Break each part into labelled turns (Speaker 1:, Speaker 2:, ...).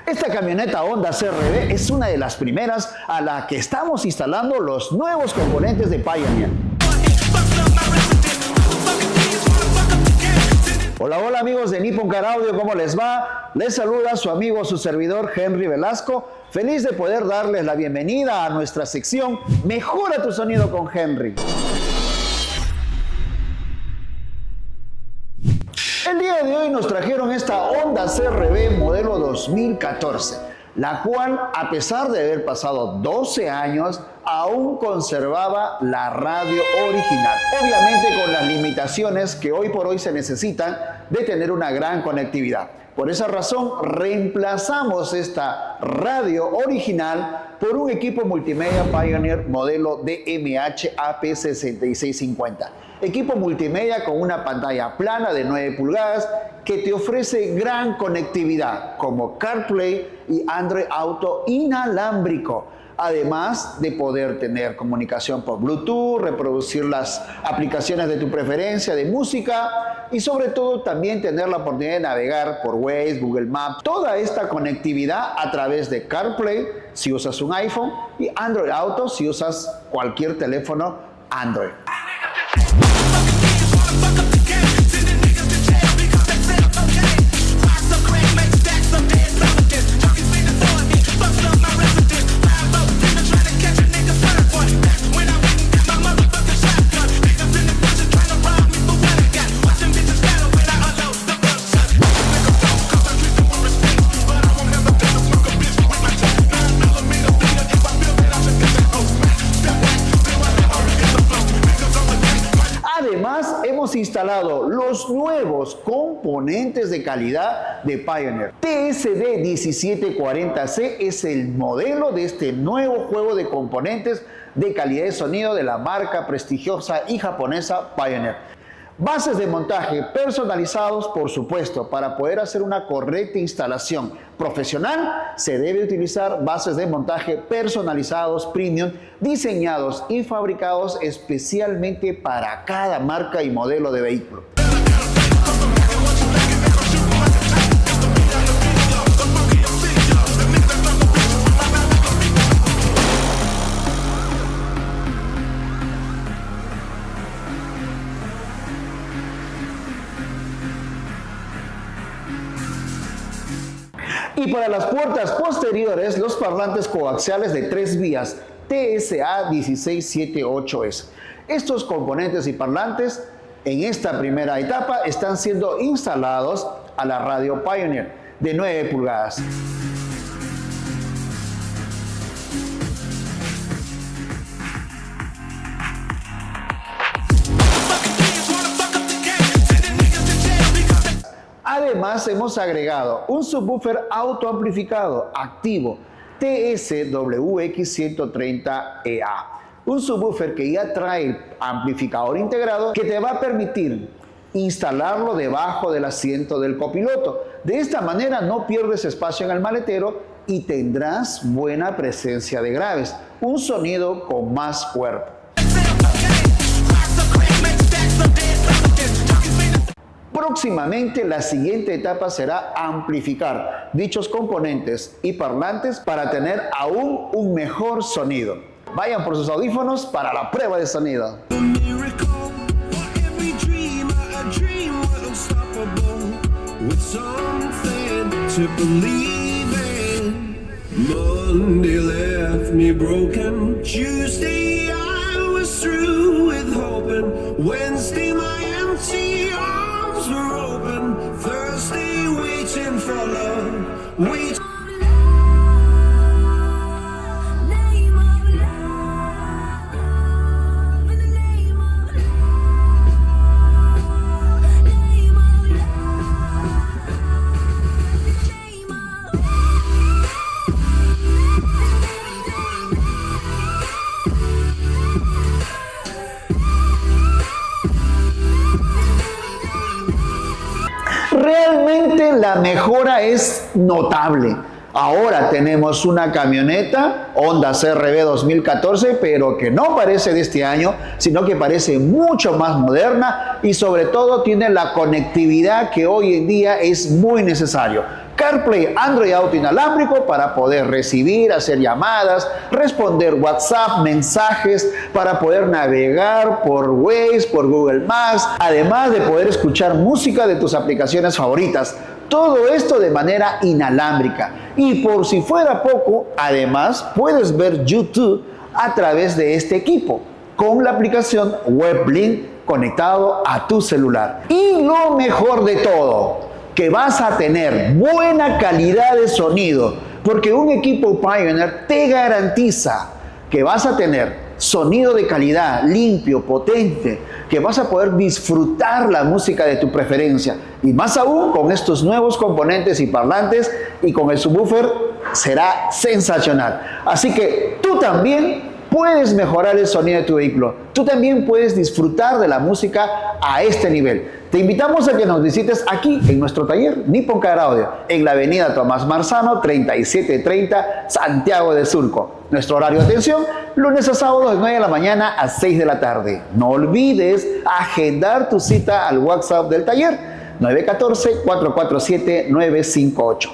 Speaker 1: Esta camioneta Honda CR-V es una de las primeras a la que estamos instalando los nuevos componentes de Pioneer. Hola, hola amigos de Nippon Car Audio, ¿cómo les va? Les saluda su amigo, su servidor Henry Velasco, feliz de poder darles la bienvenida a nuestra sección Mejora tu sonido con Henry. El día de hoy nos trajeron esta Honda CR-V modelo 2014, la cual, a pesar de haber pasado 12 años, aún conservaba la radio original. Obviamente con las limitaciones que hoy por hoy se necesitan de tener una gran conectividad. Por esa razón, reemplazamos esta radio original por un equipo multimedia Pioneer modelo DMH AP6650. Equipo multimedia con una pantalla plana de 9 pulgadas que te ofrece gran conectividad como CarPlay y Android Auto inalámbrico. Además de poder tener comunicación por Bluetooth, reproducir las aplicaciones de tu preferencia de música y sobre todo también tener la oportunidad de navegar por Waze, Google Maps. Toda esta conectividad a través de CarPlay si usas un iPhone y Android Auto si usas cualquier teléfono Android. Además, hemos instalado los nuevos componentes de calidad de Pioneer. TSD1740C es el modelo de este nuevo juego de componentes de calidad de sonido de la marca prestigiosa y japonesa Pioneer. Bases de montaje personalizados, por supuesto. Para poder hacer una correcta instalación profesional, se debe utilizar bases de montaje personalizados, premium, diseñados y fabricados especialmente para cada marca y modelo de vehículo. Y para las puertas posteriores, los parlantes coaxiales de 3 vías TSA1678S. Estos componentes y parlantes en esta primera etapa están siendo instalados a la radio Pioneer de 9 pulgadas. Además, hemos agregado un subwoofer autoamplificado activo TSWX130EA. Un subwoofer que ya trae amplificador integrado que te va a permitir instalarlo debajo del asiento del copiloto. De esta manera no pierdes espacio en el maletero y tendrás buena presencia de graves. Un sonido con más cuerpo. Próximamente la siguiente etapa será amplificar dichos componentes y parlantes para tener aún un mejor sonido. Vayan por sus audífonos para la prueba de sonido.
Speaker 2: Monday left me broken. Tuesday I was through with hoping. Wednesday my empty arms were open. Thursday waiting for love. Wait.
Speaker 1: Realmente la mejora es notable. Ahora tenemos una camioneta Honda CR-V 2014, pero que no parece de este año, sino que parece mucho más moderna y sobre todo tiene la conectividad que hoy en día es muy necesario. CarPlay Android Auto inalámbrico para poder recibir, hacer llamadas, responder WhatsApp, mensajes, para poder navegar por Waze, por Google Maps, además de poder escuchar música de tus aplicaciones favoritas. Todo esto de manera inalámbrica. Y por si fuera poco, además puedes ver YouTube a través de este equipo con la aplicación WebLink conectado a tu celular. Y lo mejor de todo, que vas a tener buena calidad de sonido, porque un equipo Pioneer te garantiza que vas a tener sonido de calidad, limpio, potente, que vas a poder disfrutar la música de tu preferencia. Y más aún con estos nuevos componentes y parlantes y con el subwoofer será sensacional. Así que tú también puedes mejorar el sonido de tu vehículo. Tú también puedes disfrutar de la música a este nivel. Te invitamos a que nos visites aquí en nuestro taller Nippon Car Audio, en la avenida Tomás Marzano, 3730, Santiago de Surco. Nuestro horario de atención, lunes a sábado de 9 de la mañana a 6 de la tarde. No olvides agendar tu cita al WhatsApp del taller, 914-447-958.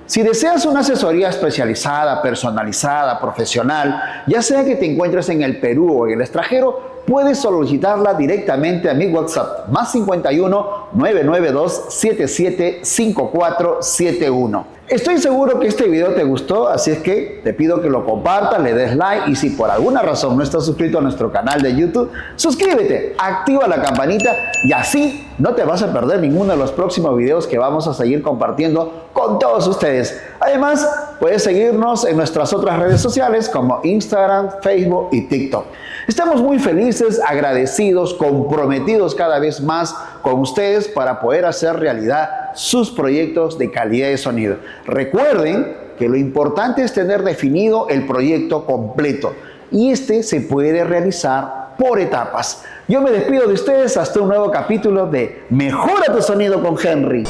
Speaker 1: Si deseas una asesoría especializada, personalizada, profesional, ya sea que te encuentres en el Perú o en el extranjero, puedes solicitarla directamente a mi WhatsApp, +51 992 77 5471. Estoy seguro que este video te gustó, así es que te pido que lo compartas, le des like y si por alguna razón no estás suscrito a nuestro canal de YouTube, suscríbete, activa la campanita y así no te vas a perder ninguno de los próximos videos que vamos a seguir compartiendo con todos ustedes. Además, puedes seguirnos en nuestras otras redes sociales como Instagram, Facebook y TikTok. Estamos muy felices, agradecidos, comprometidos cada vez más con ustedes para poder hacer realidad sus proyectos de calidad de sonido. Recuerden que lo importante es tener definido el proyecto completo y este se puede realizar por etapas. Yo me despido de ustedes hasta un nuevo capítulo de Mejora tu sonido con Henry.